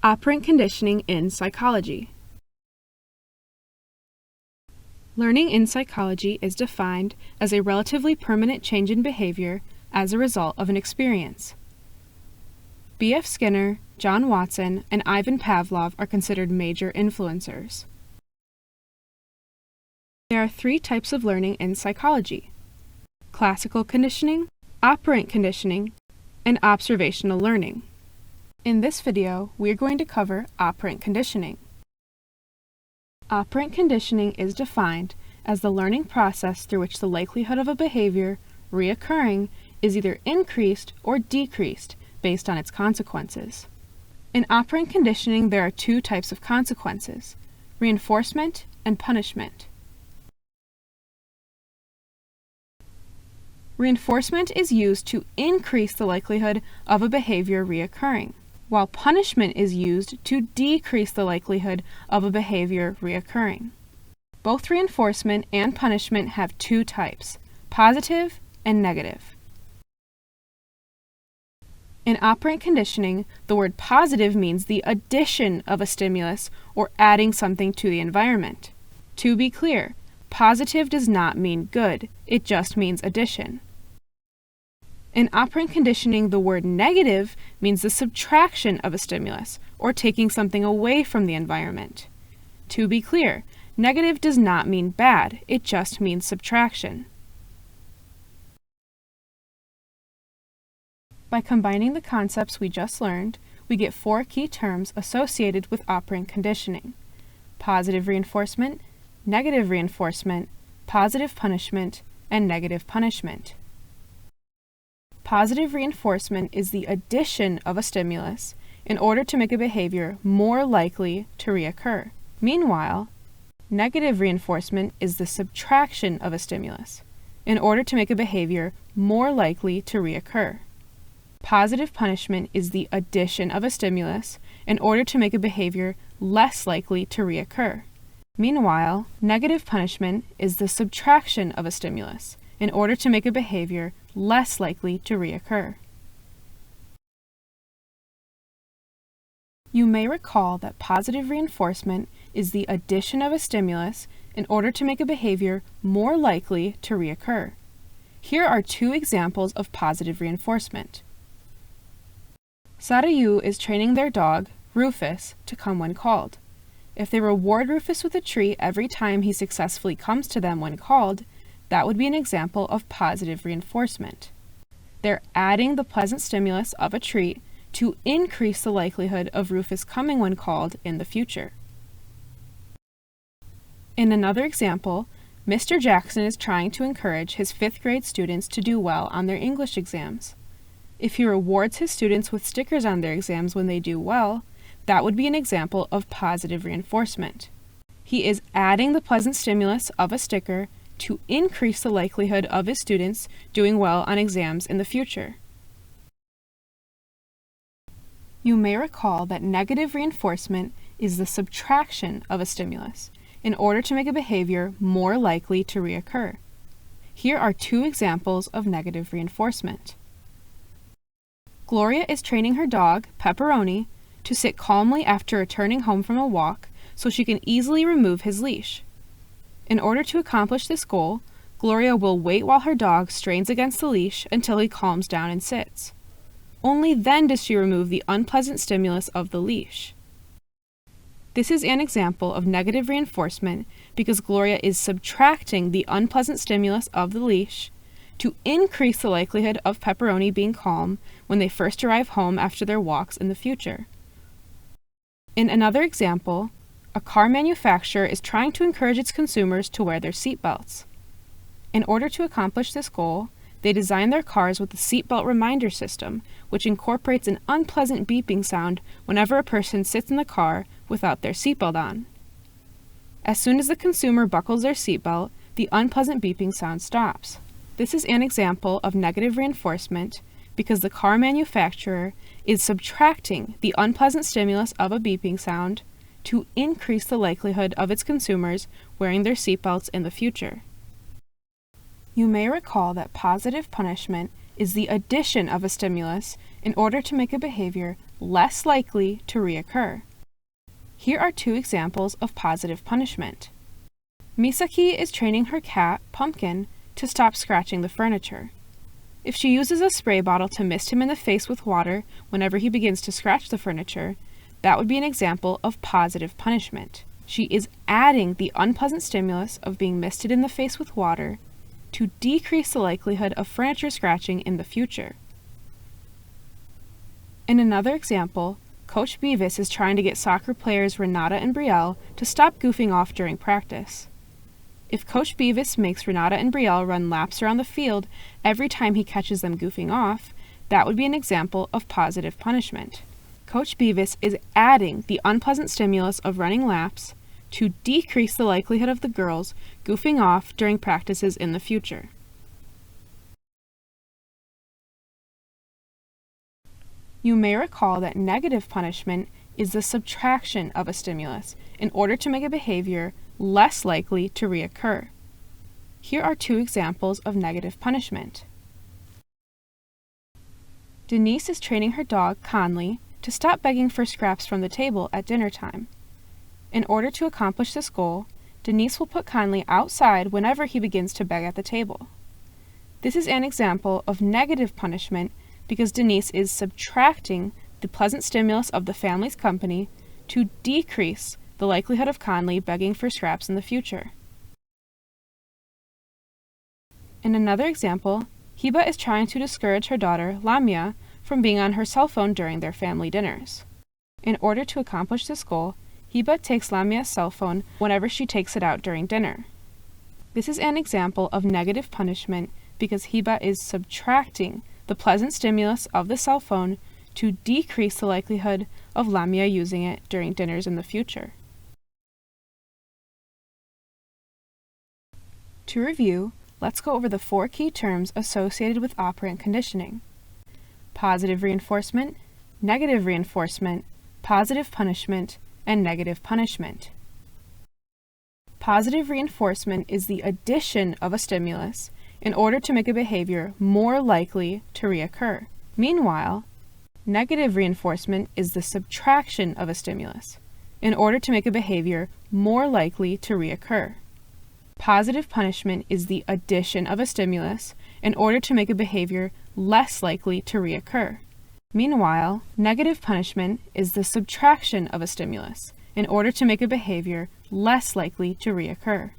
Operant conditioning in psychology. Learning in psychology is defined as a relatively permanent change in behavior as a result of an experience. B.F. Skinner, John Watson, and Ivan Pavlov are considered major influencers. There are three types of learning in psychology: classical conditioning, operant conditioning, and observational learning. In this video, we are going to cover operant conditioning. Operant conditioning is defined as the learning process through which the likelihood of a behavior reoccurring is either increased or decreased based on its consequences. In operant conditioning, there are two types of consequences: reinforcement and punishment. Reinforcement is used to increase the likelihood of a behavior reoccurring, while punishment is used to decrease the likelihood of a behavior reoccurring. Both reinforcement and punishment have two types: positive and negative. In operant conditioning, the word positive means the addition of a stimulus or adding something to the environment. To be clear, positive does not mean good, it just means addition. In operant conditioning, the word negative means the subtraction of a stimulus, or taking something away from the environment. To be clear, negative does not mean bad, it just means subtraction. By combining the concepts we just learned, we get four key terms associated with operant conditioning: positive reinforcement, negative reinforcement, positive punishment, and negative punishment. Positive reinforcement is the addition of a stimulus in order to make a behavior more likely to reoccur. Meanwhile, negative reinforcement is the subtraction of a stimulus in order to make a behavior more likely to reoccur. Positive punishment is the addition of a stimulus in order to make a behavior less likely to reoccur. Meanwhile, negative punishment is the subtraction of a stimulus in order to make a behavior less likely to reoccur. You may recall that positive reinforcement is the addition of a stimulus in order to make a behavior more likely to reoccur. Here are two examples of positive reinforcement. Sarayu is training their dog, Rufus, to come when called. If they reward Rufus with a treat every time he successfully comes to them when called, that would be an example of positive reinforcement. They're adding the pleasant stimulus of a treat to increase the likelihood of Rufus coming when called in the future. In another example, Mr. Jackson is trying to encourage his 5th grade students to do well on their English exams. If he rewards his students with stickers on their exams when they do well, that would be an example of positive reinforcement. He is adding the pleasant stimulus of a sticker to increase the likelihood of his students doing well on exams in the future. You may recall that negative reinforcement is the subtraction of a stimulus in order to make a behavior more likely to reoccur. Here are two examples of negative reinforcement. Gloria is training her dog, Pepperoni, to sit calmly after returning home from a walk so she can easily remove his leash. In order to accomplish this goal, Gloria will wait while her dog strains against the leash until he calms down and sits. Only then does she remove the unpleasant stimulus of the leash. This is an example of negative reinforcement because Gloria is subtracting the unpleasant stimulus of the leash to increase the likelihood of Pepperoni being calm when they first arrive home after their walks in the future. In another example, a car manufacturer is trying to encourage its consumers to wear their seatbelts. In order to accomplish this goal, they design their cars with a seatbelt reminder system, which incorporates an unpleasant beeping sound whenever a person sits in the car without their seatbelt on. As soon as the consumer buckles their seatbelt, the unpleasant beeping sound stops. This is an example of negative reinforcement because the car manufacturer is subtracting the unpleasant stimulus of a beeping sound to increase the likelihood of its consumers wearing their seatbelts in the future. You may recall that positive punishment is the addition of a stimulus in order to make a behavior less likely to reoccur. Here are two examples of positive punishment. Misaki is training her cat, Pumpkin, to stop scratching the furniture. If she uses a spray bottle to mist him in the face with water whenever he begins to scratch the furniture, that would be an example of positive punishment. She is adding the unpleasant stimulus of being misted in the face with water to decrease the likelihood of furniture scratching in the future. In another example, Coach Beavis is trying to get soccer players Renata and Brielle to stop goofing off during practice. If Coach Beavis makes Renata and Brielle run laps around the field every time he catches them goofing off, that would be an example of positive punishment. Coach Beavis is adding the unpleasant stimulus of running laps to decrease the likelihood of the girls goofing off during practices in the future. You may recall that negative punishment is the subtraction of a stimulus in order to make a behavior less likely to reoccur. Here are two examples of negative punishment. Denise is training her dog, Conley, to stop begging for scraps from the table at dinner time. In order to accomplish this goal, Denise will put Conley outside whenever he begins to beg at the table. This is an example of negative punishment because Denise is subtracting the pleasant stimulus of the family's company to decrease the likelihood of Conley begging for scraps in the future. In another example, Hiba is trying to discourage her daughter, Lamia, from being on her cell phone during their family dinners. In order to accomplish this goal, Hiba takes Lamia's cell phone whenever she takes it out during dinner. This is an example of negative punishment because Hiba is subtracting the pleasant stimulus of the cell phone to decrease the likelihood of Lamia using it during dinners in the future. To review, let's go over the 4 key terms associated with operant conditioning: positive reinforcement, negative reinforcement, positive punishment, and negative punishment. Positive reinforcement is the addition of a stimulus in order to make a behavior more likely to reoccur. Meanwhile, negative reinforcement is the subtraction of a stimulus in order to make a behavior more likely to reoccur. Positive punishment is the addition of a stimulus in order to make a behavior less likely to reoccur. Meanwhile, negative punishment is the subtraction of a stimulus in order to make a behavior less likely to reoccur.